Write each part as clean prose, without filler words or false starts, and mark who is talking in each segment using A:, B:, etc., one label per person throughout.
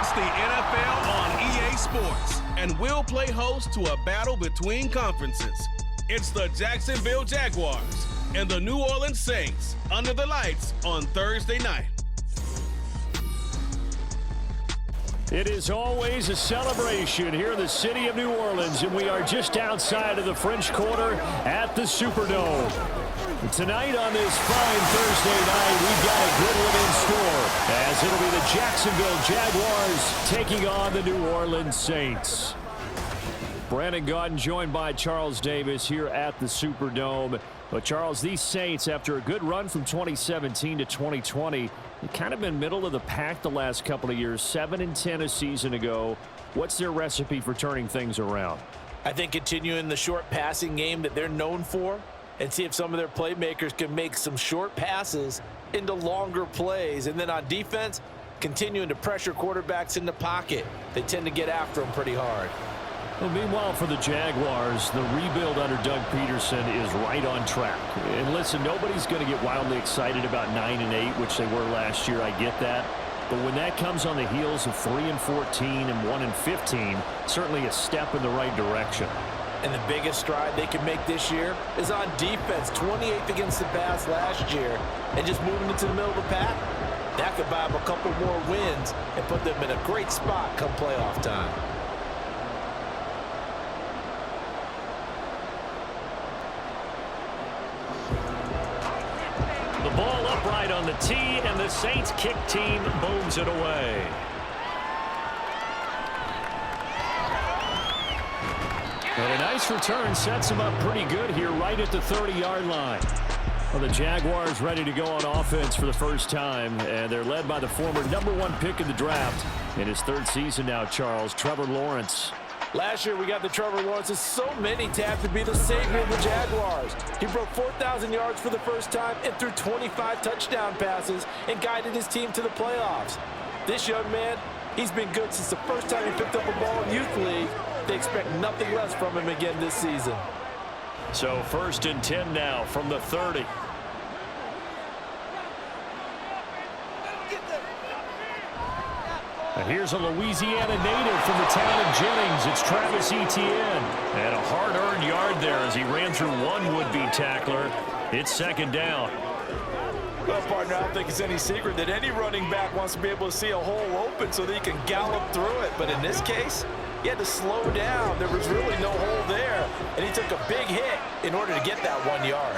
A: It's the NFL on EA Sports, and we'll play host to a battle between conferences. It's the Jacksonville Jaguars and the New Orleans Saints under the lights on Thursday night.
B: It is always a celebration here in the city of New Orleans, and we are just outside of the French Quarter at the Superdome. And tonight on this fine Thursday night, we've got a good one in store, as it'll be the Jacksonville Jaguars taking on the New Orleans Saints. Brandon Gaudin joined by Charles Davis here at the Superdome. But Charles, these Saints, after a good run from 2017 to 2020, they've kind of been middle of the pack the last couple of years, 7-10 a season ago. What's their recipe for turning things around?
C: I think continuing the short passing game that they're known for, and see if some of their playmakers can make some short passes into longer plays. And then on defense, continuing to pressure quarterbacks in the pocket. They tend to get after them pretty hard.
B: Well, meanwhile, for the Jaguars, the rebuild under Doug Peterson is right on track. And listen, nobody's going to get wildly excited about 9-8, which they were last year. I get that. But when that comes on the heels of 3-14 and 1-15, certainly a step in the right direction.
C: And the biggest stride they can make this year is on defense. 28th against the pass last year, and just moving into the middle of the pack. That could buy them a couple more wins and put them in a great spot come playoff time.
B: The ball upright on the tee, and the Saints kick team booms it away. And a nice return sets him up pretty good here right at the 30-yard line. Well, the Jaguars ready to go on offense for the first time, and they're led by the former #1 pick in the draft. In his third season now, Charles, Trevor Lawrence.
C: Last year, we got the Trevor Lawrence. So many tapped to be the savior of the Jaguars. He broke 4,000 yards for the first time and threw 25 touchdown passes and guided his team to the playoffs. This young man, he's been good since the first time he picked up a ball in Youth League. They expect nothing less from him again this season.
B: So 1st and 10 now from the 30. And here's a Louisiana native from the town of Jennings. It's Travis Etienne. And a hard-earned yard there as he ran through one would-be tackler. It's 2nd down.
C: Well, partner, I don't think it's any secret that any running back wants to be able to see a hole open so that he can gallop through it. But in this case, he had to slow down. There was really no hole there. And he took a big hit in order to get that 1 yard.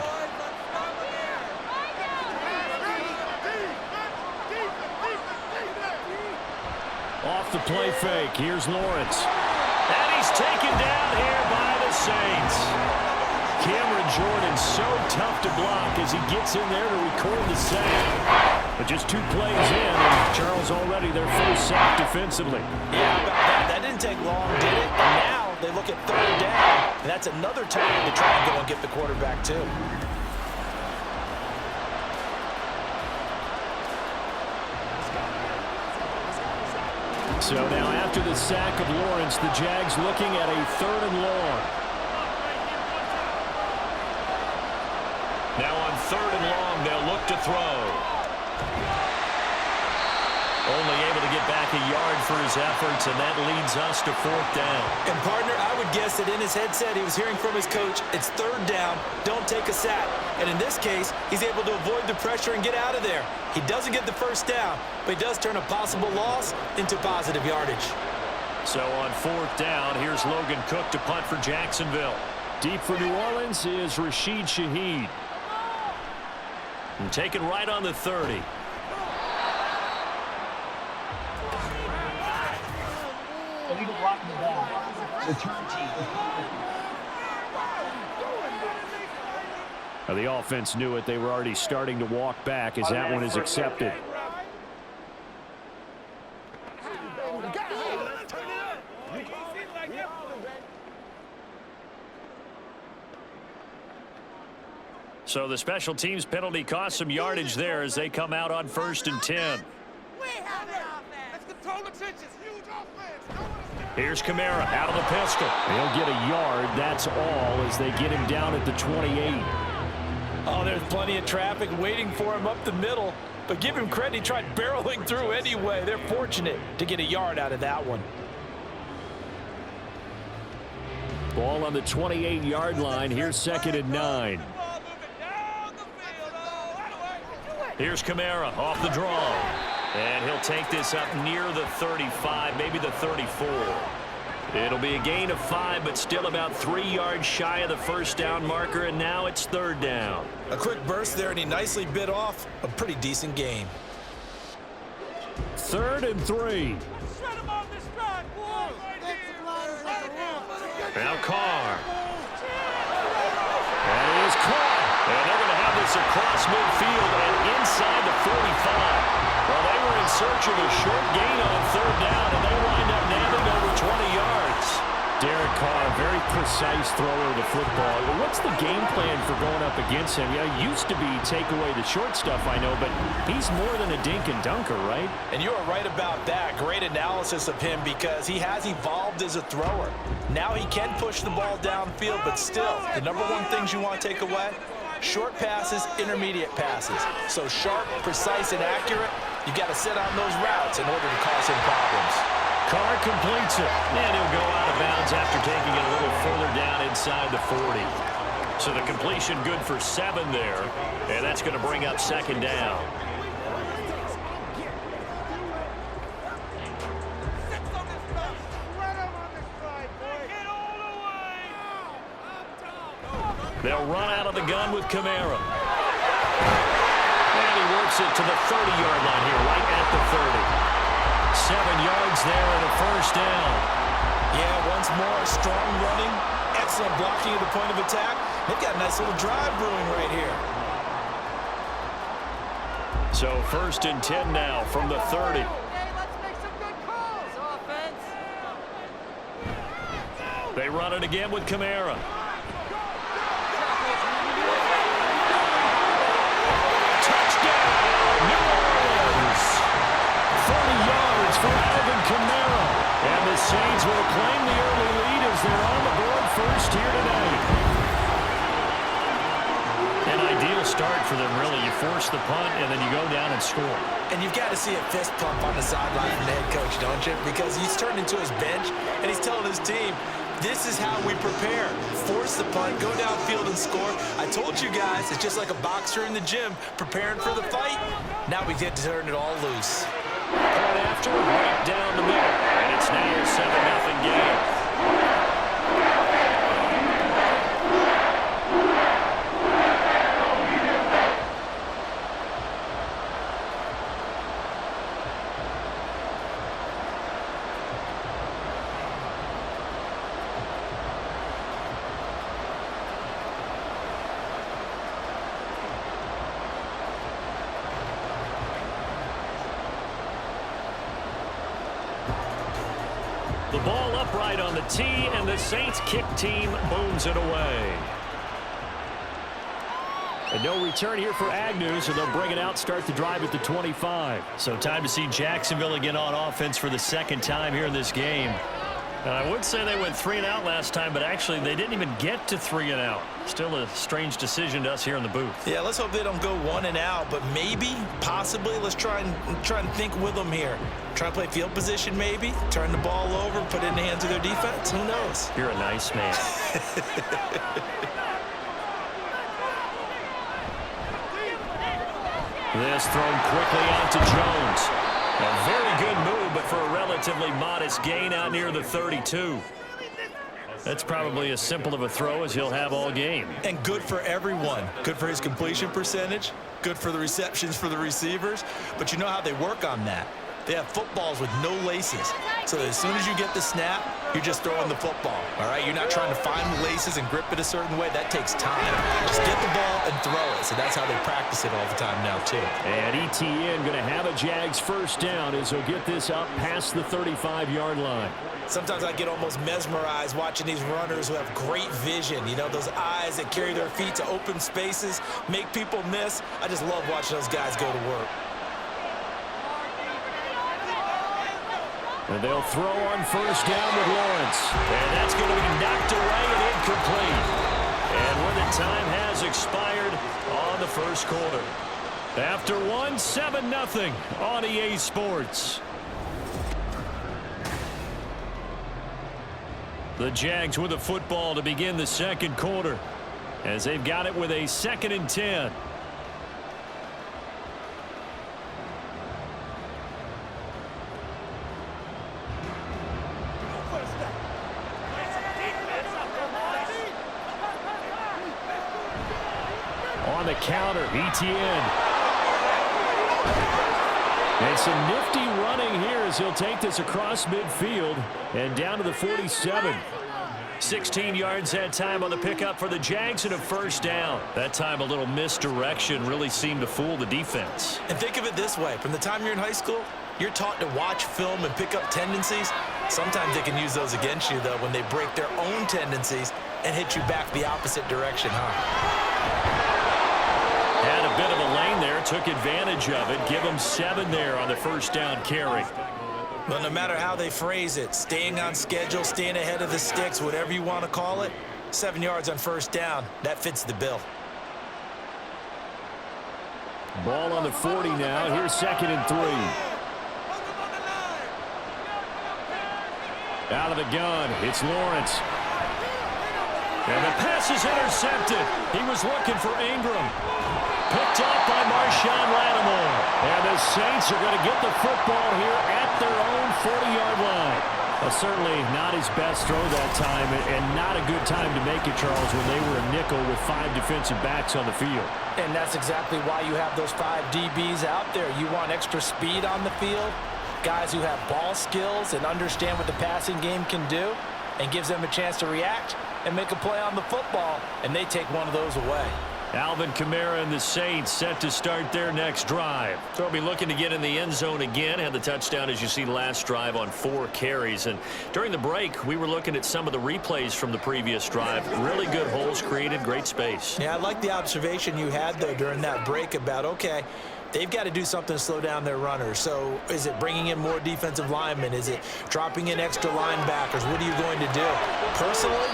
B: Off the play fake, here's Lawrence. And he's taken down here by the Saints. Cameron Jordan so tough to block as he gets in there to record the sack. But just 2 plays in, and Charles already their first sack defensively.
C: Yeah, about that. That didn't take long, did it? And now they look at 3rd down, and that's another time to try and go and get the quarterback too.
B: So now after the sack of Lawrence, the Jags looking at a 3rd and long. Now on 3rd and long, they'll look to throw. Only able to get back a yard for his efforts, and that leads us to 4th down.
C: And partner, I would guess that in his headset he was hearing from his coach, it's 3rd down, don't take a sack. And in this case, he's able to avoid the pressure and get out of there. He doesn't get the 1st down, but he does turn a possible loss into positive yardage.
B: So on 4th down, here's Logan Cook to punt for Jacksonville. Deep for New Orleans is Rashid Shaheed. And taken right on the 30.
D: Illegal blocking the ball. Return team.
B: Now the offense knew it. They were already starting to walk back as that one is accepted. So the special teams penalty cost some yardage there as they come out on 1st and 10.
E: Let's control the trenches. Huge offense.
B: Here's Kamara out of the pistol. He'll get a yard. That's all as they get him down at the 28.
C: Oh, there's plenty of traffic waiting for him up the middle. but give him credit. He tried barreling through anyway. They're fortunate to get a yard out of that one.
B: Ball on the 28-yard line. Here's 2nd and 9. Here's Kamara off the draw. And he'll take this up near the 35, maybe the 34. It'll be a gain of 5, but still about 3 yards shy of the first down marker, and now it's 3rd down.
C: A quick burst there, and he nicely bit off a pretty decent gain.
B: 3rd and 3. Now Carr. And it is caught. And they're going to have this across midfield and inside the 45. Well, they were in search of a short gain on 3rd down, and they wind up nabbing over 20 yards. Derek Carr, very precise thrower of the football. Well, what's the game plan for going up against him? Yeah, it used to be take away the short stuff, I know, but he's more than a dink and dunker, right?
C: And you are right about that. Great analysis of him because he has evolved as a thrower. Now he can push the ball downfield, but still, the number one things you want to take away, short passes, intermediate passes. So sharp, precise, and accurate, you got to sit on those routes in order to cause him problems.
B: Carr completes it, and he'll go out of bounds after taking it a little further down inside the 40. So the completion good for 7 there, and that's going to bring up 2nd down. They'll run out of the gun with Kamara. And he works it to the 30-yard line here, right at the 30. 7 yards there and a first down.
C: Yeah, once more, strong running, excellent blocking at the point of attack. They've got a nice little drive brewing right here.
B: So 1st and 10 now from the 30.
E: Okay, let's make some good calls, offense.
B: They run it again with Kamara. Touchdown, New Orleans. 30 yards for Alvin Kamara. And the Saints will claim the early lead as they're on the board first here tonight. An ideal start for them, really. You force the punt, and then you go down and score.
C: And you've got to see a fist pump on the sideline from the head coach, don't you? Because he's turned into his bench, and he's telling his team, this is how we prepare. Force the punt, go downfield and score. I told you guys, it's just like a boxer in the gym preparing for the fight. Now we get to turn it all loose.
B: Point after, right down the middle. And it's now a 7-0 game. The ball upright on the tee, and the Saints kick team booms it away. And no return here for Agnew, so they'll bring it out, start the drive at the 25. So time to see Jacksonville again on offense for the 2nd time here in this game. And I would say they went 3 and out last time, but actually they didn't even get to 3 and out. Still a strange decision to us here in the booth.
C: Yeah, let's hope they don't go 1 and out, but maybe, possibly, let's try and think with them here. Try and play field position maybe, turn the ball over, put it in the hands of their defense. Who knows?
B: You're a nice man. This thrown quickly out to Jones. A very good move, but for a relatively modest gain out near the 32. That's probably as simple of a throw as he'll have all game.
C: And good for everyone. Good for his completion percentage. Good for the receptions for the receivers. But you know how they work on that. They have footballs with no laces. So that as soon as you get the snap, you're just throwing the football. All right? You're not trying to find the laces and grip it a certain way. That takes time. Just get the ball and throw it. So that's how they practice it all the time now, too.
B: And ETN going to have a Jags first down as he'll get this up past the 35-yard line.
C: Sometimes I get almost mesmerized watching these runners who have great vision. You know, those eyes that carry their feet to open spaces, make people miss. I just love watching those guys go to work.
B: And they'll throw on first down with Lawrence. And that's going to be knocked away and incomplete. And where the time has expired on the first quarter. After one, 7-0 on EA Sports. The Jags with the football to begin the second quarter as they've got it with a 2nd and 10. On the counter, ETN. And some nifty running here as he'll take this across midfield and down to the 47. 16 yards that time on the pickup for the Jags and a first down. That time a little misdirection really seemed to fool the defense.
C: And think of it this way. From the time you're in high school, you're taught to watch film and pick up tendencies. Sometimes they can use those against you, though, when they break their own tendencies and hit you back the opposite direction,
B: Had a bit of a lane there, took advantage of it. Give them 7 there on the first down carry.
C: But no matter how they phrase it, staying on schedule, staying ahead of the sticks, whatever you want to call it, 7 yards on first down, that fits the bill.
B: Ball on the 40 now. Here's 2nd and 3. Out of the gun, it's Lawrence. And the pass is intercepted. He was looking for Ingram. Picked up by Marshawn Lattimore. And the Saints are going to get the football here at their own 40-yard line. Well, certainly not his best throw that time, and not a good time to make it, Charles, when they were a nickel with 5 defensive backs on the field.
C: And that's exactly why you have those 5 DBs out there. You want extra speed on the field, guys who have ball skills and understand what the passing game can do, and gives them a chance to react and make a play on the football, and they take one of those away.
B: Alvin Kamara and the Saints set to start their next drive. They'll be looking to get in the end zone again. Had the touchdown, as you see, last drive on 4 carries. And during the break, we were looking at some of the replays from the previous drive. Really good holes created, great space.
C: Yeah, I like the observation you had, though, during that break about, okay, they've got to do something to slow down their runners. So is it bringing in more defensive linemen? Is it dropping in extra linebackers? What are you going to do? Personally,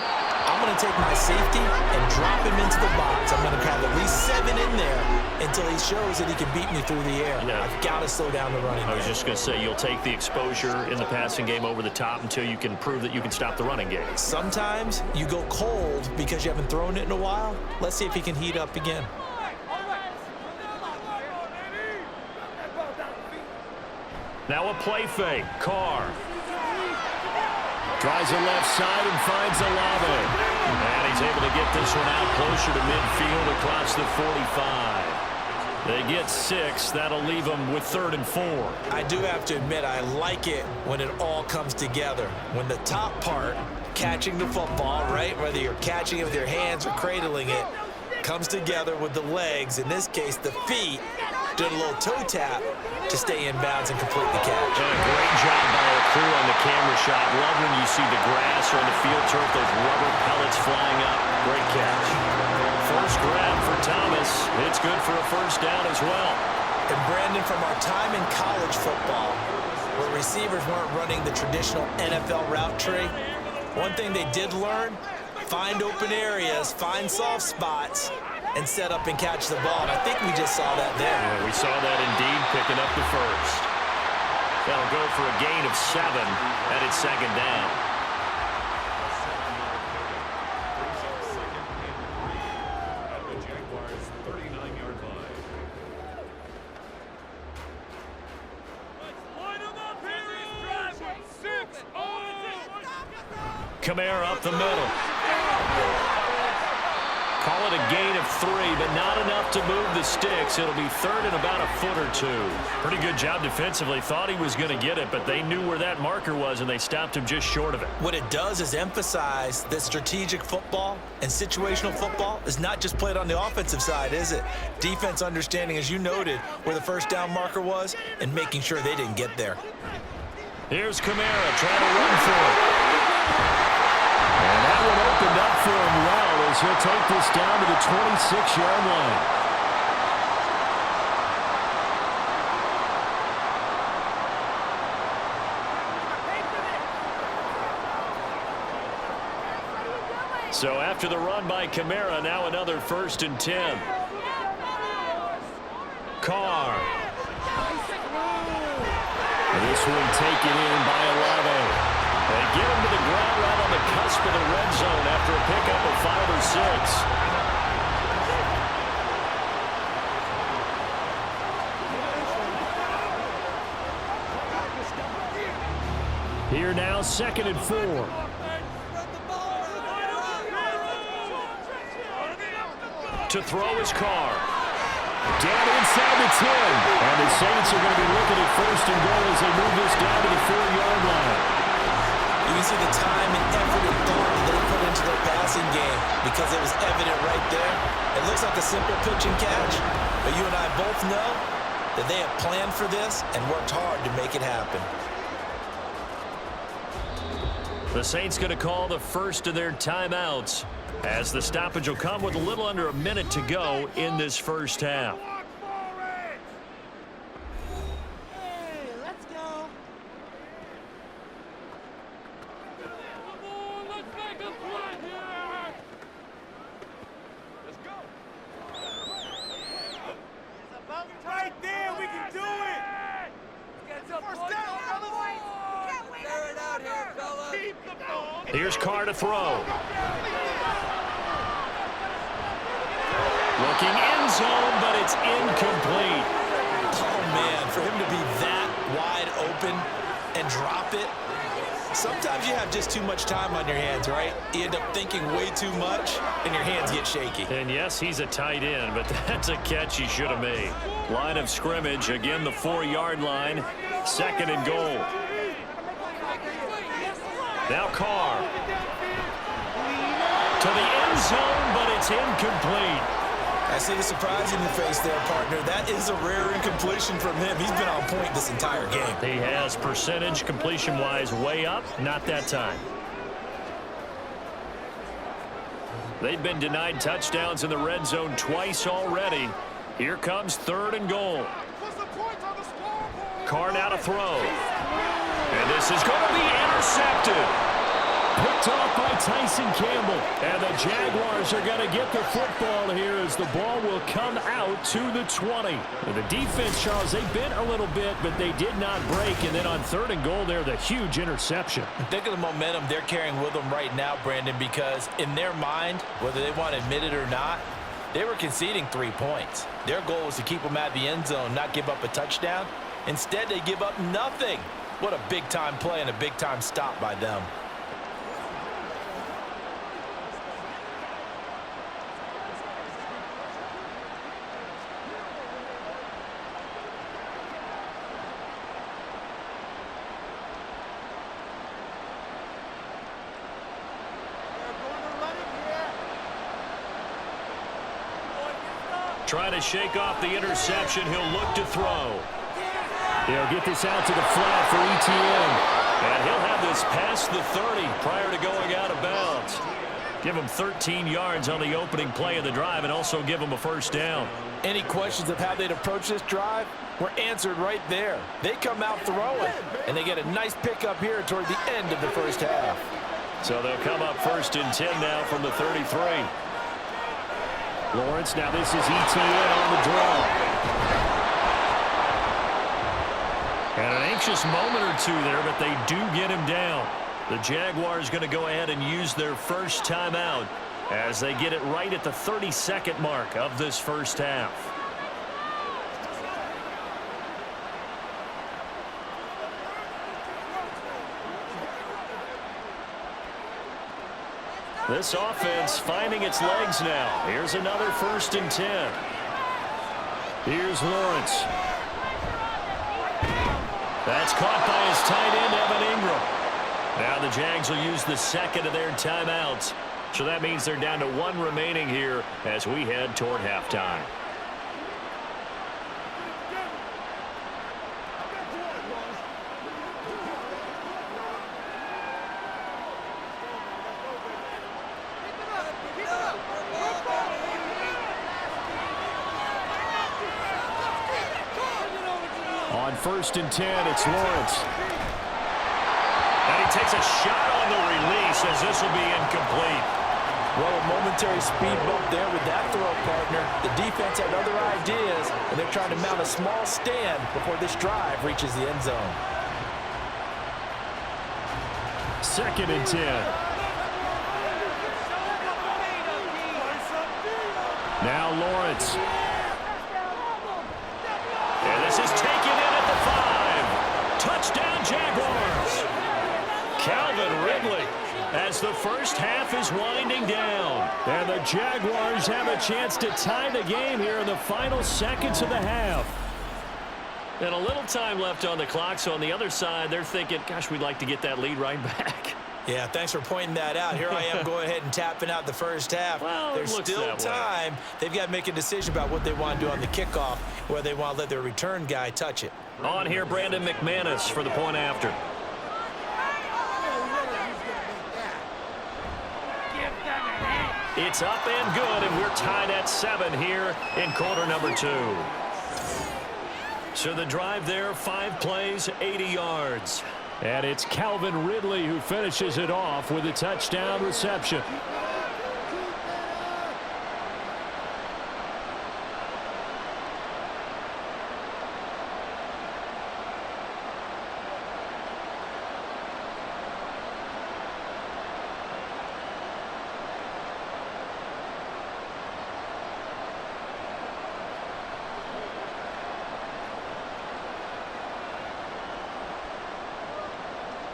C: I'm going to take my safety and drop him into the box. I'm going to have at least 7 in there until he shows that he can beat me through the air. Yeah. I've got to slow down the running game.
B: I was just going to say, you'll take the exposure in the passing game over the top until you can prove that you can stop the running game. Sometimes
C: you go cold because you haven't thrown it in a while. Let's see if he can heat up again.
B: Now a play fake. Carr tries the left side and finds Olave. And he's able to get this one out closer to midfield across the 45. They get 6. That'll leave them with 3rd and 4.
C: I do have to admit, I like it when it all comes together. When the top part, catching the football, right, whether you're catching it with your hands or cradling it, comes together with the legs, in this case the feet, did a little toe tap to stay in bounds and complete the catch.
B: And a great job by our crew on the camera shot. Love when you see the grass or on the field turf, those rubber pellets flying up. Great catch. First grab for Thomas. It's good for a first down as well.
C: And Brandon, from our time in college football, where receivers weren't running the traditional NFL route tree, one thing they did learn, find open areas, find soft spots, and set up and catch the ball. And I think we just saw that there.
B: Yeah, we saw that indeed, picking up the first. That'll go for a gain of 7, and it's 2nd down.
A: At the Jaguars' 39-yard line. Line them up here! 6-0!
B: Kamara up the middle. Call it a gain of 3, but not enough to move the sticks. It'll be 3rd and about a foot or 2. Pretty good job defensively. Thought he was going to get it, but they knew where that marker was, and they stopped him just short of it.
C: What it does is emphasize that strategic football and situational football is not just played on the offensive side, is it? Defense understanding, as you noted, where the first down marker was and making sure they didn't get there.
B: Here's Kamara trying to run for it. And that one opened up for him well as he'll take this down to the 26-yard line. So after the run by Kamara, now another 1st and 10. Carr. This one taken in by Olave. They get him to the ground right on the cusp of the red zone after a pickup of 5 or 6. Here now, 2nd and 4. To throw his Carr. Down inside the 10. And the Saints are going to be looking at 1st and goal as they move this down to the 4-yard line.
C: You can see the time and effort and thought that they put into their passing game because it was evident right there. It looks like a simple pitch and catch, but you and I both know that they have planned for this and worked hard to make it happen.
B: The Saints going to call the first of their timeouts as the stoppage will come with a little under a minute to go in this first half.
E: Hey, let's go. Come on, let's make a play here. Let's go. Right there, we can do it. Get some first down, fellas. Tear it out here, fellas. Keep the ball.
B: Here's Carr to throw. Looking end zone, but it's incomplete.
C: Oh, man, for him to be that wide open and drop it, sometimes you have just too much time on your hands, right? You end up thinking way too much, and your hands get shaky.
B: And yes, he's a tight end, but that's a catch he should have made. Line of scrimmage, again the 4-yard line, 2nd and goal. Now Carr. To the end zone, but it's incomplete.
C: I see the surprise in your face there, partner. That is a rare incompletion from him. He's been on point this entire game.
B: He has percentage completion-wise way up, not that time. They've been denied touchdowns in the red zone twice already. Here comes 3rd and goal. Carr now to throw. And this is going to be intercepted. Picked off by Tyson Campbell. And the Jaguars are going to get the football here as the ball will come out to the 20. And the defense, Charles, they bent a little bit, but they did not break. And then on 3rd and goal there, the huge interception.
C: Think of the momentum they're carrying with them right now, Brandon, because in their mind, whether they want to admit it or not, they were conceding 3 points. Their goal was to keep them at the end zone, not give up a touchdown. Instead, they give up nothing. What a big-time play and a big-time stop by them.
B: Trying to shake off the interception. He'll look to throw. He'll get this out to the flat for ETN. And he'll have this past the 30 prior to going out of bounds. Give him 13 yards on the opening play of the drive and also give him a 1st down.
C: Any questions of how they'd approach this drive were answered right there. They come out throwing, and they get a nice pickup here toward the end of the first half.
B: So they'll come up 1st and 10 now from the 33. Lawrence, now this is ETN on the draw. And an anxious moment or two there, but they do get him down. The Jaguars going to go ahead and use their first timeout as they get it right at the 32nd mark of this first half. This offense finding its legs now. Here's another 1st and 10. Here's Lawrence. That's caught by his tight end, Evan Ingram. Now the Jags will use the 2nd of their timeouts. So that means they're down to 1 remaining here as we head toward halftime. On 1st and 10, it's Lawrence. And he takes a shot on the release as this will be incomplete.
C: Well, a momentary speed bump there with that throw, partner. The defense had other ideas, and they're trying to mount a small stand before this drive reaches the end zone.
B: 2nd and 10. Now Lawrence. And this is taken in at the 5. Touchdown, Jaguars. Calvin Ridley as the first half is winding down. And the Jaguars have a chance to tie the game here in the final seconds of the half. And a little time left on the clock, so on the other side, they're thinking, gosh, we'd like to get that lead right back.
C: Yeah, thanks for pointing that out. Here I am going ahead and tapping out the first half.
B: Well,
C: there's still time. They've got to make a decision about what they want to do on the kickoff, whether they want to let their return guy touch it.
B: On here, Brandon McManus for the point after. It's up and good, and we're tied at 7 here in quarter number 2. So the drive there, 5 plays, 80 yards. And it's Calvin Ridley who finishes it off with a touchdown reception.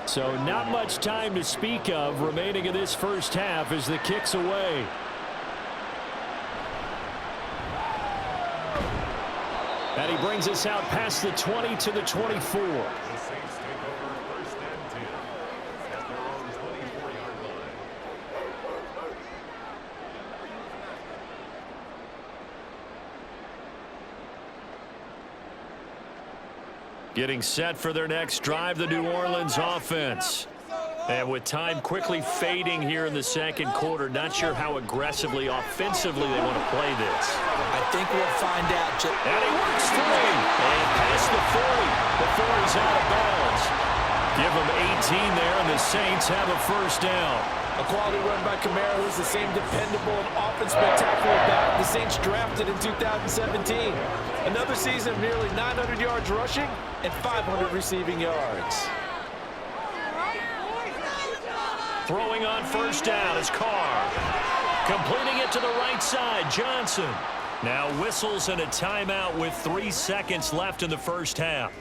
B: So not much time to speak of remaining in this first half as the kick's away. And he brings us out past the 20 to the 24. Getting set for their next drive, the New Orleans offense. And with time quickly fading here in the second quarter, not sure how aggressively, offensively they want to play this.
C: I think we'll find out.
B: And he works through. And past the 40 before he's out of bounds. Give him 18 there, and the Saints have a first down.
C: A quality run by Kamara, who's the same dependable and often spectacular back the Saints drafted in 2017. Another season of nearly 900 yards rushing and 500 receiving yards.
B: Throwing on first down is Carr. Completing it to the right side, Johnson. Now whistles and a timeout with 3 seconds left in the first half.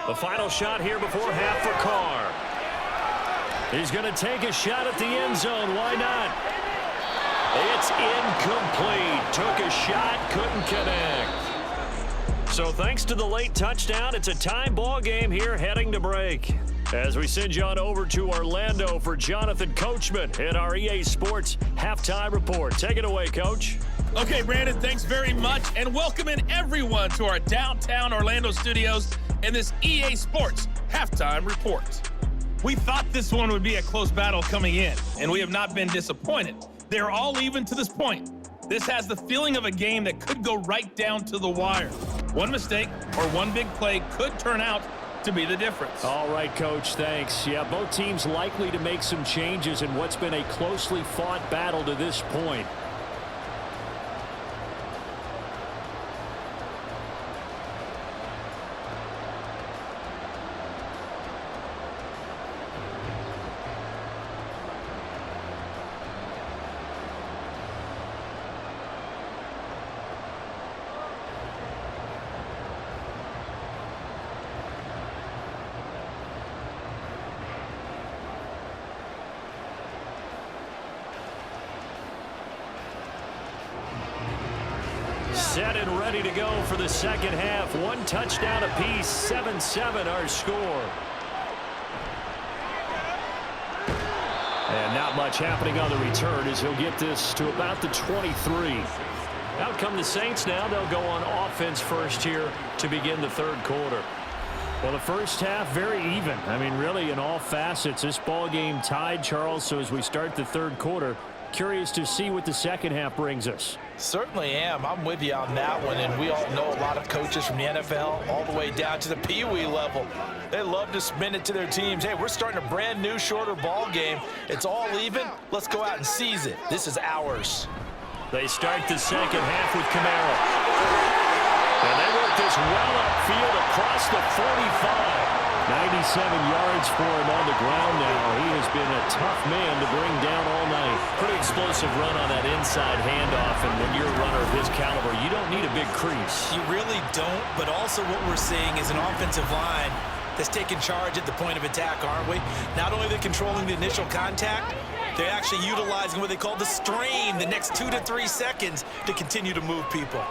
B: The final shot here before half for Carr. He's going to take a shot at the end zone. Why not? It's incomplete. Took a shot, couldn't connect. So thanks to the late touchdown, it's a tie ball game here heading to break. As we send you on over to Orlando for Jonathan Coachman in our EA Sports Halftime Report. Take it away, Coach.
F: Okay, Brandon, thanks very much, and welcoming everyone to our downtown Orlando studios in this EA Sports Halftime Report. We thought this one would be a close battle coming in, and we have not been disappointed. They're all even to this point. This has the feeling of a game that could go right down to the wire. One mistake or one big play could turn out to be the difference.
B: All right, Coach, thanks. Yeah, both teams likely to make some changes in what's been a closely fought battle to this point. Set and ready to go for the second half. One touchdown apiece, 7-7 our score. And not much happening on the return as he'll get this to about the 23. Out come the Saints now. They'll go on offense first here to begin the third quarter. Well, the first half, very even. I mean, really, in all facets, this ball game tied, Charles. So as we start the third quarter, curious to see what the second half brings us.
C: Certainly am. I'm with you on that one, and we all know a lot of coaches from the NFL all the way down to the Pee-wee level. They love to spin it to their teams. Hey, we're starting a brand new, shorter ball game. It's all even. Let's go out and seize it. This is ours.
B: They start the second half with Kamara. And they work this well upfield across the 45. 97 yards for him on the ground now. He has been a tough man to bring down all night.
G: Pretty explosive run on that inside handoff, and when you're a runner of his caliber, you don't need a big crease.
H: You really don't, but also what we're seeing is an offensive line that's taking charge at the point of attack, aren't we? Not only are they controlling the initial contact, they're actually utilizing what they call the strain, the next 2 to 3 seconds, to continue to move people.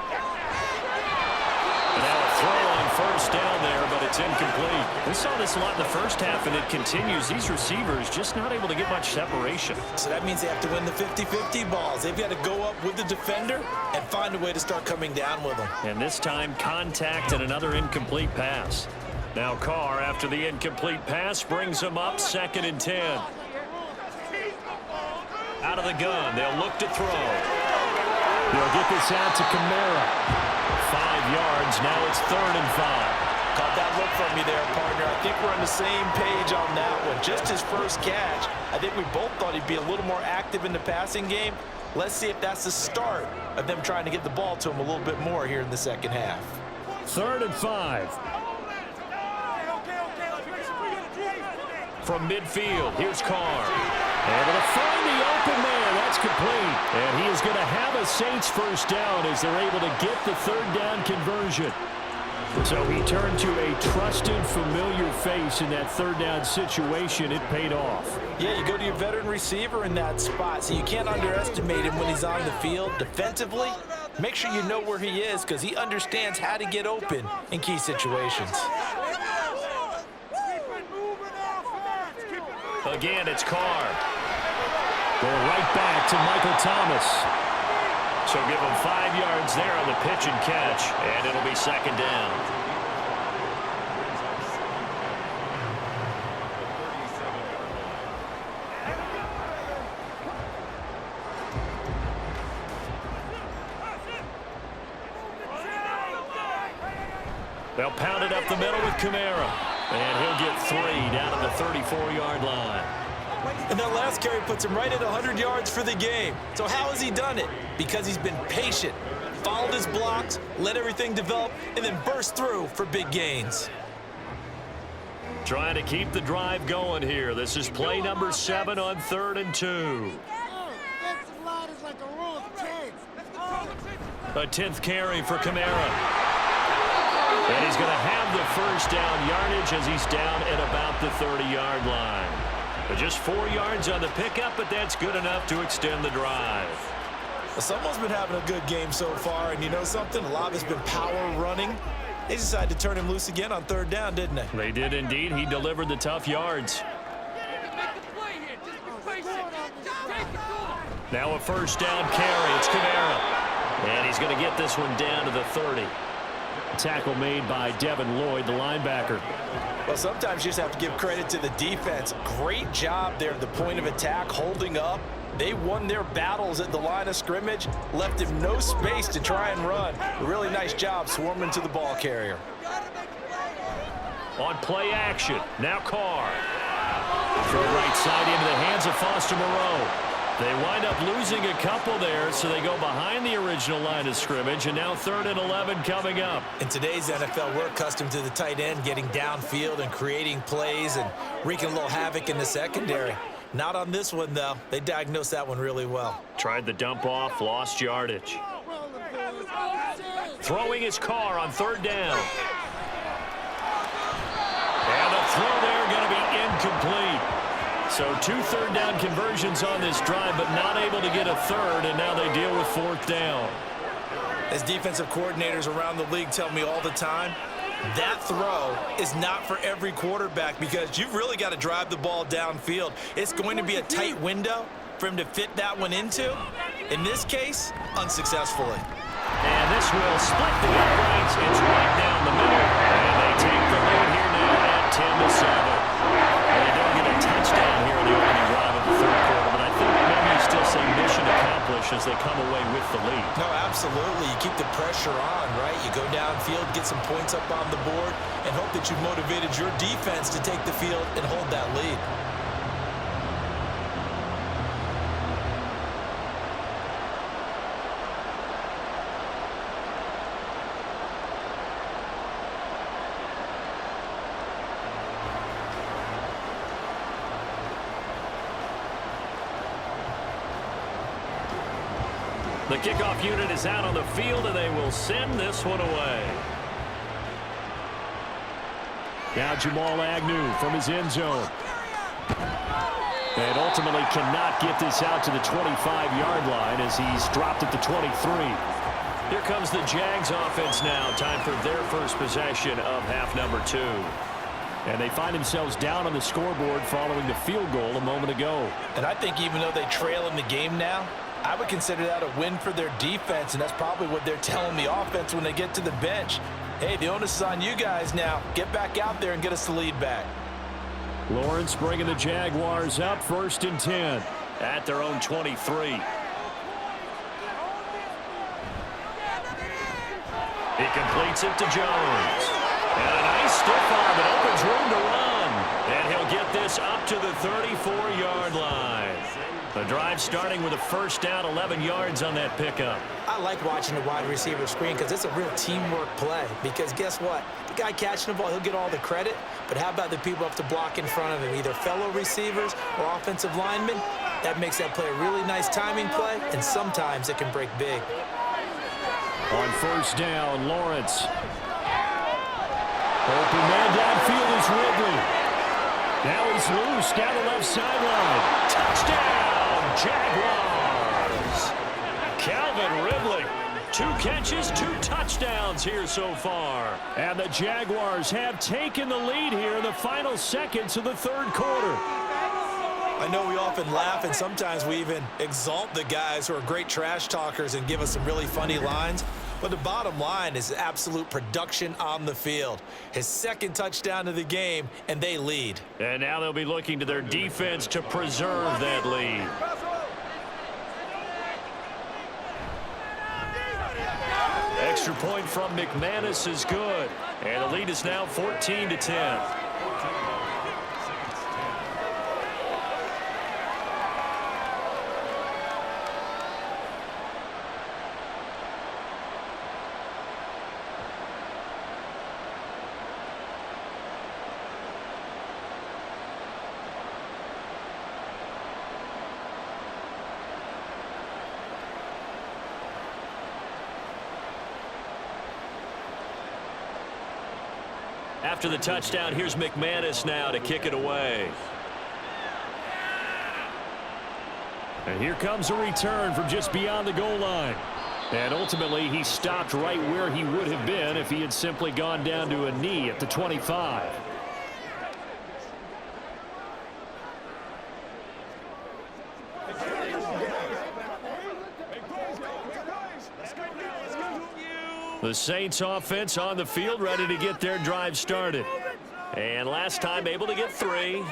B: And now a throw on first down there, but it's incomplete.
G: We saw this a lot in the first half, and it continues. These receivers just not able to get much separation.
H: So that means they have to win the 50-50 balls. They've got to go up with the defender and find a way to start coming down with them.
B: And this time, contact and another incomplete pass. Now Carr, after the incomplete pass, brings him up 2nd and 10. Out of the gun, they'll look to throw. They'll get this out to Kamara. 5 yards, now it's 3rd and 5.
C: Caught that look from you there, partner. I think we're on the same page on that one. Just his first catch, I think we both thought he'd be a little more active in the passing game. Let's see if that's the start of them trying to get the ball to him a little bit more here in the second half.
B: 3rd and 5. From midfield, here's Carr. Able to find the open man. That's complete. And he is going to have a Saints first down as they're able to get the 3rd down conversion. So he turned to a trusted, familiar face in that 3rd down situation. It paid off.
C: Yeah, you go to your veteran receiver in that spot, so you can't underestimate him when he's on the field. Defensively, make sure you know where he is because he understands how to get open in key situations.
B: Again, it's Carr. Going right back to Michael Thomas. So give him 5 yards there on the pitch and catch, and it'll be 2nd down. They'll pound it up the middle with Kamara. And he'll get 3 down at the 34-yard line.
H: And that last carry puts him right at 100 yards for the game. So how has he done it? Because he's been patient, followed his blocks, let everything develop, and then burst through for big gains.
B: Trying to keep the drive going here. This is play number 7 on 3rd and 2. A 10th carry for Kamara. And he's going to have the first down yardage as he's down at about the 30-yard line. But just 4 yards on the pickup, but that's good enough to extend the drive.
H: Well, someone's been having a good game so far, and you know something? A lot of it's been power running. They decided to turn him loose again on 3rd down, didn't they?
B: They did indeed. He delivered the tough yards. Now a first down carry. It's Kamara. And he's going to get this one down to the 30. Tackle made by Devin Lloyd, the linebacker.
C: Well, sometimes you just have to give credit to the defense. Great job there at the point of attack, holding up. They won their battles at the line of scrimmage, left him no space to try and run. A really nice job swarming to the ball carrier.
B: On play action, now Carr. Throw right side into the hands of Foster Moreau. They wind up losing a couple there, so they go behind the original line of scrimmage, and now 3rd and 11 coming up.
H: In today's NFL, we're accustomed to the tight end getting downfield and creating plays and wreaking a little havoc in the secondary. Not on this one, though. They diagnosed that one really well.
B: Tried the dump off, lost yardage. Throwing his Carr on 3rd down. And the throw there going to be incomplete. So 2 3rd down conversions on this drive, but not able to get a 3rd, and now they deal with 4th down.
H: As defensive coordinators around the league tell me all the time, that throw is not for every quarterback because you've really got to drive the ball downfield. It's going to be a tight window for him to fit that one into. In this case, unsuccessfully.
B: And this will split the uprights. It's right down the middle, and they take the lead here now
G: 10-7. And they don't get a touchdown here in the opening drive of the third quarter, but I think maybe you still say mission accomplished as they come away with the lead.
H: No, absolutely. You keep the pressure on, right? You go downfield, get some points up on the board, and hope that you've motivated your defense to take the field and hold that lead.
G: The kickoff unit is out on the field, and they will send this one away.
B: Now Jamal Agnew from his end zone. And ultimately cannot get this out to the 25-yard line as he's dropped at the 23.
G: Here comes the Jags offense now. Time for their first possession of half number 2.
B: And they find themselves down on the scoreboard following the field goal a moment ago.
H: And I think even though they trail in the game now, I would consider that a win for their defense, and that's probably what they're telling the offense when they get to the bench. Hey, the onus is on you guys now. Get back out there and get us the lead back.
B: Lawrence bringing the Jaguars up, 1st and 10.
G: At their own 23. He completes it to Jones. And a nice stiff arm that opens room to run. And he'll get this up to the 34-yard line. The drive starting with a first down, 11 yards on that pickup.
I: I like watching the wide receiver screen because it's a real teamwork play. Because guess what? The guy catching the ball, he'll get all the credit. But how about the people up to block in front of him, either fellow receivers or offensive linemen? That makes that play a really nice timing play, and sometimes it can break big.
B: On first down, Lawrence. Open man downfield is Ridley. Now he's loose down the left sideline. Touchdown! Jaguars. Calvin Ridley, 2 catches, 2 touchdowns here so far. And the Jaguars have taken the lead here in the final seconds of the third quarter.
H: I know we often laugh, and sometimes we even exalt the guys who are great trash talkers and give us some really funny lines. But the bottom line is absolute production on the field. His 2nd touchdown of the game, and they lead.
G: And now they'll be looking to their defense to preserve that lead. Extra point from McManus is good. And the lead is now 14-10. After the touchdown, here's McManus now to kick it away.
B: And here comes a return from just beyond the goal line. And ultimately, he stopped right where he would have been if he had simply gone down to a knee at the 25. The Saints offense on the field, ready to get their drive started. And last time able to get 3.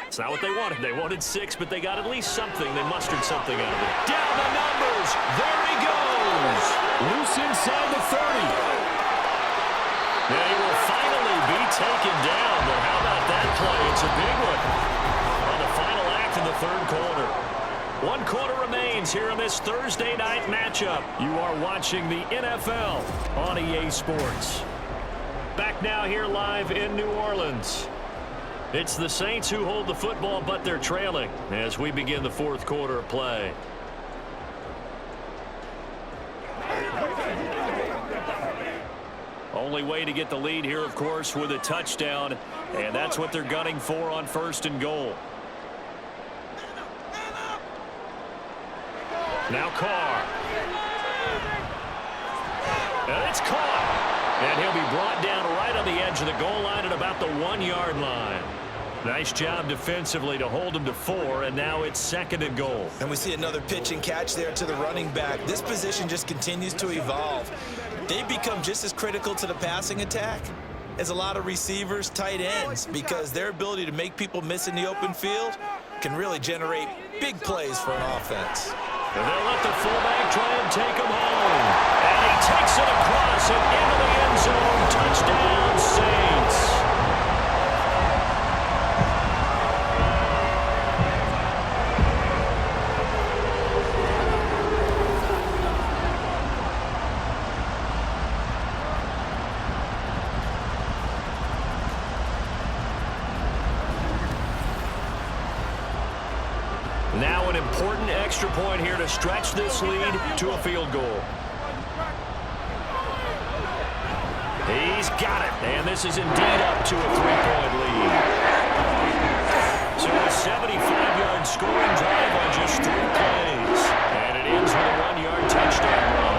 B: It's not what they wanted. They wanted 6, but they got at least something. They mustered something out of it. Down the numbers. There he goes. Loose inside the 30. They will finally be taken down, but how about that play? It's a big one on the final act of the third quarter. 1 quarter remains here in this Thursday night matchup. You are watching the NFL on EA Sports. Back now here live in New Orleans. It's the Saints who hold the football, but they're trailing as we begin the 4th quarter of play. Only way to get the lead here, of course, with a touchdown, and that's what they're gunning for on 1st and goal. Now Carr. And it's caught. And he'll be brought down right on the edge of the goal line at about the 1-yard line. Nice job defensively to hold him to 4, and now it's 2nd and goal.
H: And we see another pitch and catch there to the running back. This position just continues to evolve. They become just as critical to the passing attack is a lot of receivers, tight ends, because their ability to make people miss in the open field can really generate big plays for an offense.
G: And they'll let the fullback try and take him home. And he takes it across and into the end zone. Touchdown, Saints. Now an important extra point here to stretch this lead to a field goal. He's got it, and this is indeed up to a 3-point lead. So a 75-yard scoring drive on just 3 plays, and it ends with a 1-yard touchdown run.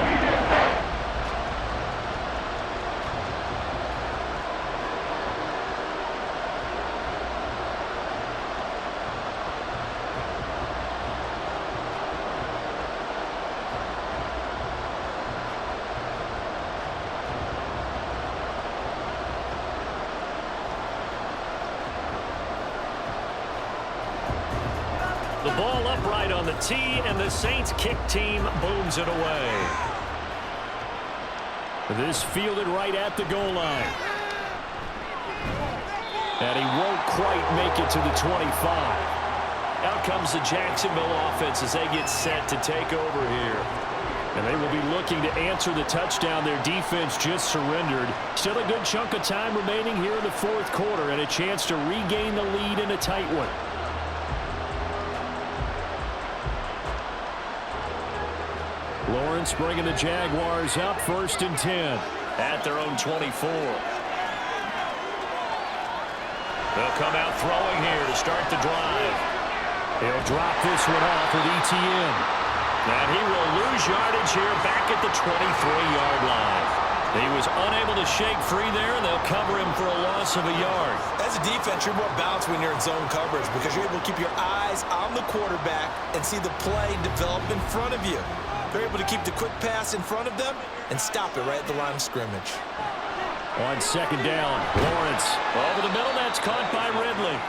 G: The ball upright on the tee, and the Saints kick team booms it away. This fielded right at the goal line. And he won't quite make it to the 25. Out comes the Jacksonville offense as they get set to take over here. And they will be looking to answer the touchdown their defense just surrendered. Still a good chunk of time remaining here in the fourth quarter, and a chance to regain the lead in a tight one. Lawrence bringing the Jaguars up 1st and 10 at their own 24. They'll come out throwing here to start the drive. He'll drop this one off with ETN. And he will lose yardage here back at the 23-yard line. He was unable to shake free there, and they'll cover him for a loss of a yard.
H: As a defense, you're more balanced when you're in zone coverage because you're able to keep your eyes on the quarterback and see the play develop in front of you. They're able to keep the quick pass in front of them and stop it right at the line of scrimmage.
B: On 2nd down, Lawrence
G: over the middle. That's caught by Ridley.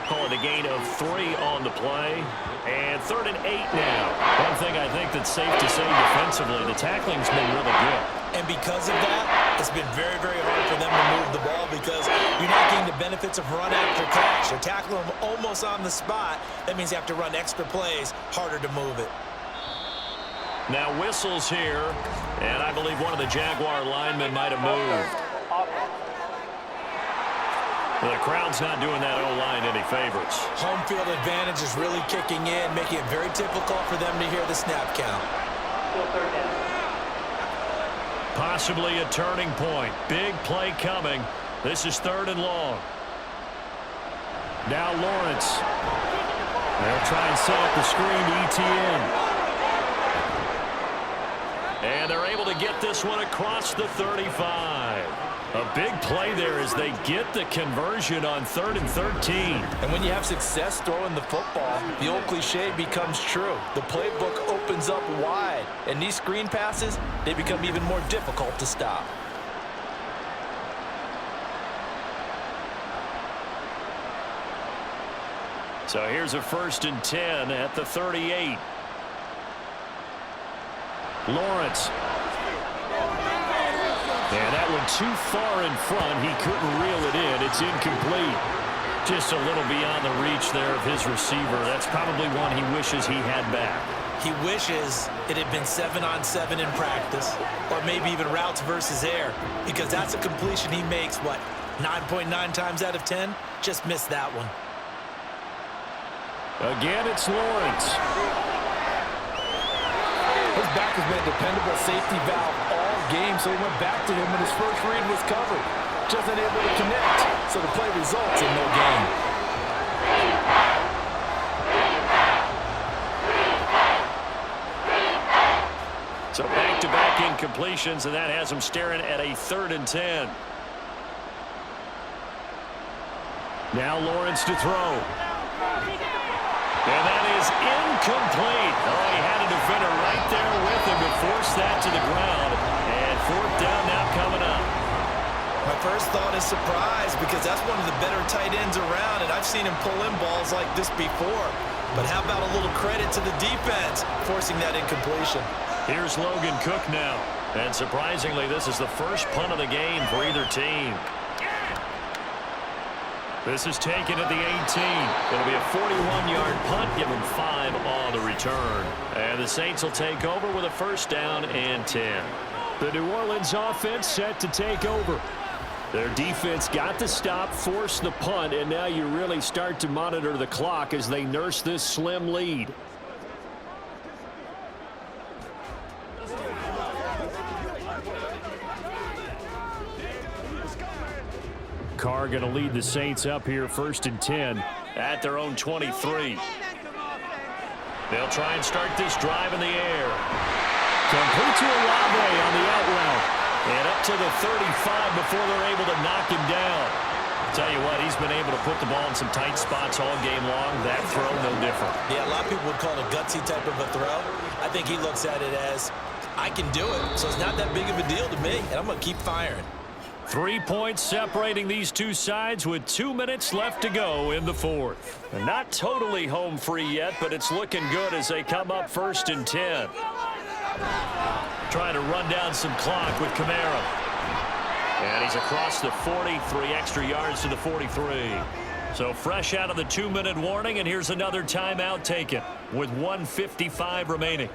G: Calling a gain of 3 on the play. And 3rd and 8 now. One thing I think that's safe to say defensively, the tackling's been really good.
H: And because of that, it's been very, very hard for them to move the ball because you're not getting the benefits of run after catch. You're tackling them almost on the spot. That means you have to run extra plays, harder to move it.
G: Now whistles here, and I believe one of the Jaguar linemen might have moved. The crowd's not doing that O-line any favors.
H: Home field advantage is really kicking in, making it very difficult for them to hear the snap count.
G: Possibly a turning point. Big play coming. This is 3rd and long.
B: Now Lawrence. They'll try and set up the screen to ETN.
G: And they're able to get this one across the 35. A big play there as they get the conversion on 3rd and 13.
C: And when you have success throwing the football, the old cliche becomes true. The playbook opens up wide, and these screen passes, they become even more difficult to stop.
G: So here's a 1st and 10 at the 38.
B: Lawrence. And that one too far in front. He couldn't reel it in. It's incomplete.
G: Just a little beyond the reach there of his receiver. That's probably one he wishes he had back.
H: He wishes it had been 7-on-7 in practice, or maybe even routes versus air, because that's a completion he makes, 9.9 times out of 10? Just missed that one.
B: Again, it's Lawrence.
C: His back has been a dependable safety valve all game, so he went back to him when his first read was covered. Just unable to connect, so the play results in no gain.
G: So back-to-back incompletions, and that has him staring at a 3rd and 10.
B: Now Lawrence to throw.
G: And that is incomplete. Oh, he had a defender right there with him to force that to the ground. And 4th down now coming up.
H: My first this thought is surprise because that's one of the better tight ends around, and I've seen him pull in balls like this before. But how about a little credit to the defense forcing that incompletion?
G: Here's Logan Cook now. And surprisingly, this is the first punt of the game for either team. This is taken at the 18. It'll be a 41-yard punt. Give them 5 on the return. And the Saints will take over with a first down and 10.
B: The New Orleans offense set to take over. Their defense got the stop, forced the punt, and now you really start to monitor the clock as they nurse this slim lead. Carr going to lead the Saints up here, 1st and 10
G: at their own 23. They'll try and start this drive in the air.
B: Complete to Olave on the out route.
G: And up to the 35 before they're able to knock him down. Tell you what, he's been able to put the ball in some tight spots all game long. That throw, no different.
H: Yeah, a lot of people would call it a gutsy type of a throw. I think he looks at it as, I can do it, so it's not that big of a deal to me, and I'm going to keep firing.
B: 3 points separating these two sides with 2 minutes left to go in the fourth.
G: And not totally home free yet, but it's looking good as they come up 1st and 10. Trying to run down some clock with Kamara. And he's across the 40, 3 extra yards to the 43. So fresh out of the 2-minute warning, and here's another timeout taken with 1:55 remaining.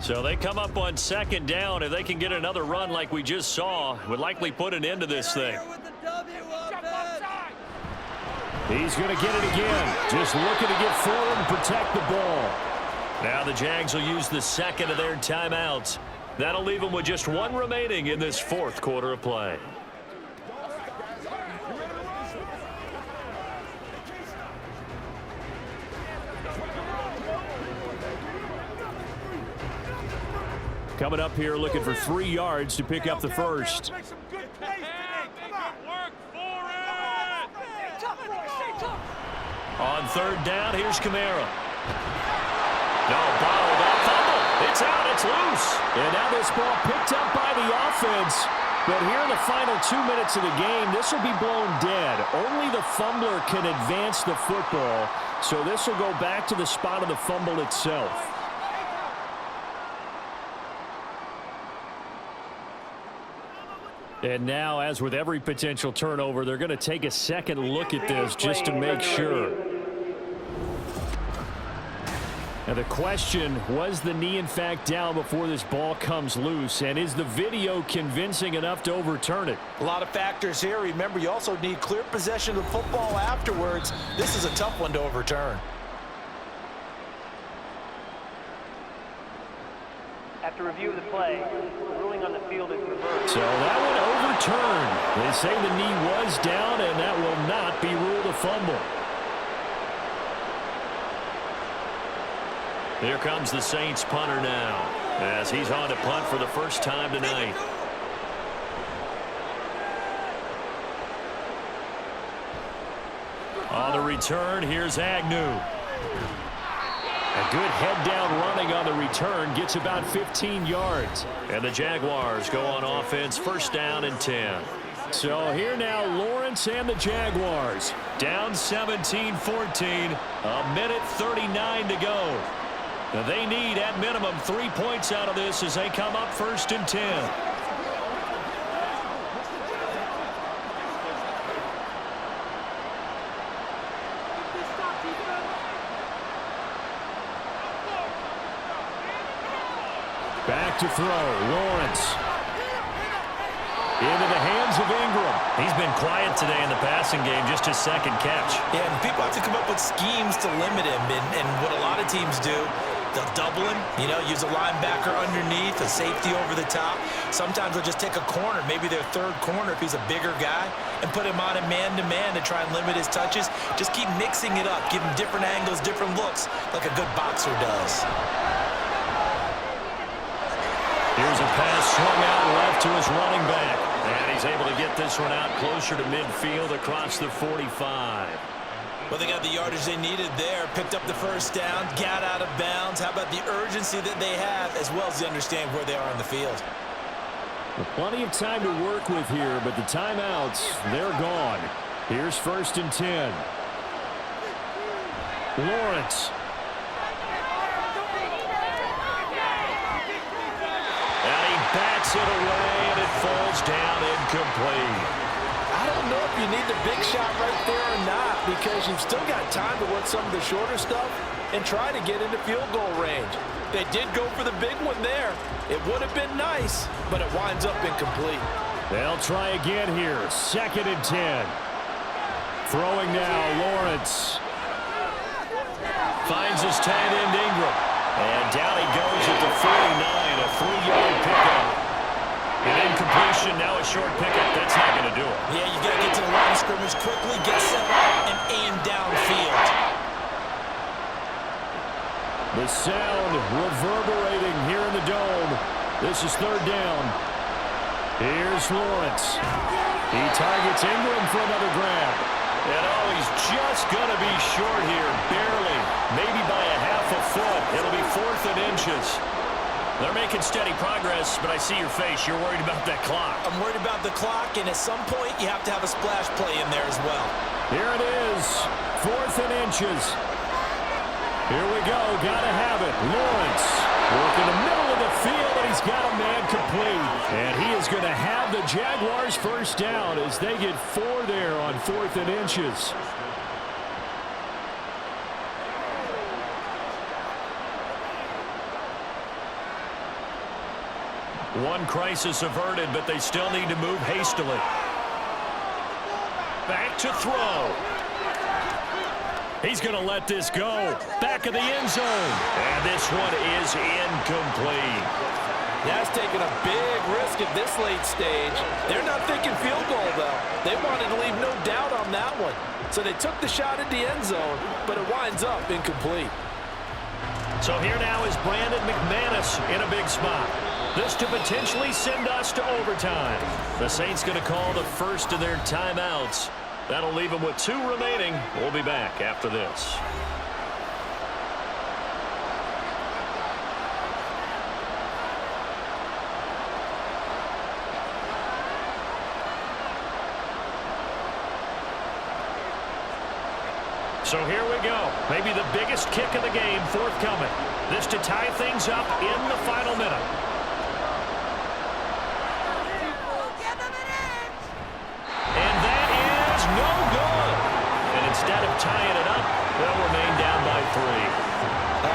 G: So they come up on 2nd down. If they can get another run like we just saw, would likely put an end to this thing.
B: He's going to get it again. Just looking to get forward and protect the ball.
G: Now the Jags will use the 2nd of their timeouts. That'll leave them with just 1 remaining in this 4th quarter of play.
B: Coming up here looking for 3 yards to pick up the first.
G: On 3rd down, here's Kamara. No, bottled up, fumble. It's out, it's loose.
B: And now this ball picked up by the offense. But here in the final 2 minutes of the game, this will be blown dead. Only the fumbler can advance the football. So this will go back to the spot of the fumble itself. And now, as with every potential turnover, they're going to take a second look at this just to make sure. Now the question, was the knee in fact down before this ball comes loose? And is the video convincing enough to overturn it?
I: A lot of factors here. Remember, you also need clear possession of the football afterwards. This is a tough one to overturn.
D: After review of the play, the ruling on the field is reversed.
B: So that one overturned. They say the knee was down, and that will not be ruled a fumble.
G: Here comes the Saints punter now, as he's on to punt for the first time tonight. On the return, here's Agnew.
B: A good head-down running on the return gets about 15 yards.
G: And the Jaguars go on offense, 1st down and 10.
B: So here now, Lawrence and the Jaguars.
G: Down 17-14, 1:39 to go. Now they need, at minimum, 3 points out of this as they come up 1st and 10.
B: Back to throw, Lawrence. Into the hands of Ingram.
G: He's been quiet today in the passing game, just his 2nd catch.
H: Yeah, and people have to come up with schemes to limit him, and what a lot of teams do, they'll double him, use a linebacker underneath, a safety over the top. Sometimes they'll just take a corner, maybe their 3rd corner if he's a bigger guy, and put him on a man-to-man to try and limit his touches. Just keep mixing it up, give him different angles, different looks, like a good boxer does.
G: Here's a pass swung out left to his running back. And he's able to get this one out closer to midfield across the 45.
H: Well, they got the yardage they needed there, picked up the first down, got out of bounds. How about the urgency that they have, as well as the understanding where they are on the field?
B: Well, plenty of time to work with here, but the timeouts, they're gone. Here's 1st and 10. Lawrence.
G: And he bats it away, and it falls down incomplete.
C: I don't know if you need the big shot right there or not, because you've still got time to work some of the shorter stuff and try to get into field goal range. They did go for the big one there. It would have been nice, but it winds up incomplete.
B: They'll try again here. 2nd and 10. Throwing now, Lawrence.
G: Finds his tight end Ingram. And down he goes at the 49, a 3-yard pickup. An incompletion, now a short pickup. That's not going to do it.
H: Yeah, you got to get to the line of scrimmage quickly, get set up, and aim downfield.
B: The sound reverberating here in the dome. This is 3rd down. Here's Lawrence. He targets Ingram for another grab.
G: And oh, he's just going to be short here, barely, maybe by a half a foot. It'll be 4th and inches. They're making steady progress, but I see your face. You're worried about that clock.
H: I'm worried about the clock, and at some point, you have to have a splash play in there as well.
B: Here it is, 4th and inches. Here we go, gotta have it. Lawrence working the middle of the field, and he's got a man complete. And he is going to have the Jaguars 1st down as they get 4 there on 4th and inches.
G: One crisis averted, but they still need to move hastily. Back to throw. He's going to let this go. Back of the end zone. And this one is incomplete.
C: That's taking a big risk at this late stage. They're not thinking field goal, though. They wanted to leave no doubt on that one. So they took the shot at the end zone, but it winds up incomplete.
G: So here now is Brandon McManus in a big spot. This to potentially send us to overtime. The Saints going to call the first of their timeouts. That'll leave them with 2 remaining. We'll be back after this. So here we go. Maybe the biggest kick of the game forthcoming. This to tie things up in the final minute. And that is no good. And instead of tying it up, they'll remain down by 3.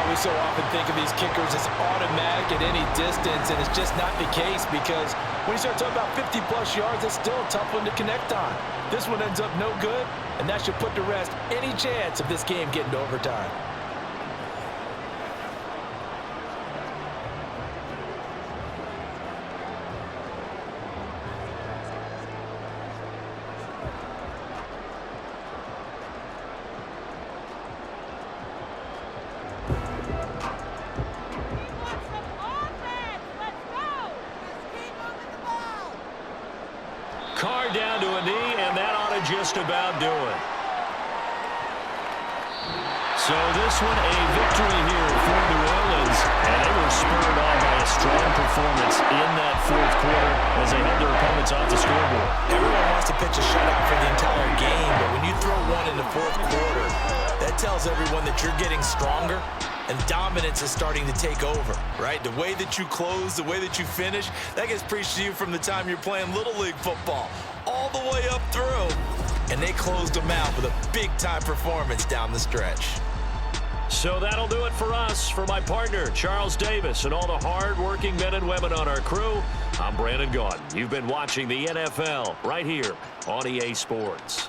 C: We so often think of these kickers as automatic at any distance, and it's just not the case because when you start talking about 50-plus yards, it's still a tough one to connect on. This one ends up no good, and that should put to rest any chance of this game getting to overtime.
G: Carr down to a knee, and that ought to just about do it. So this one a victory here for New Orleans, and they were spurred on by a strong performance in that 4th quarter as they held their opponents off the scoreboard.
H: Everyone wants to pitch a shutout for the entire game, but when you throw one in the 4th quarter, that tells everyone that you're getting stronger and dominance is starting to take over, right? The way that you close, the way that you finish, that gets preached to you from the time you're playing Little League football all the way up through. And they closed them out with a big-time performance down the stretch.
G: So that'll do it for us. For my partner, Charles Davis, and all the hard-working men and women on our crew, I'm Brandon Gaudin. You've been watching the NFL right here on EA Sports.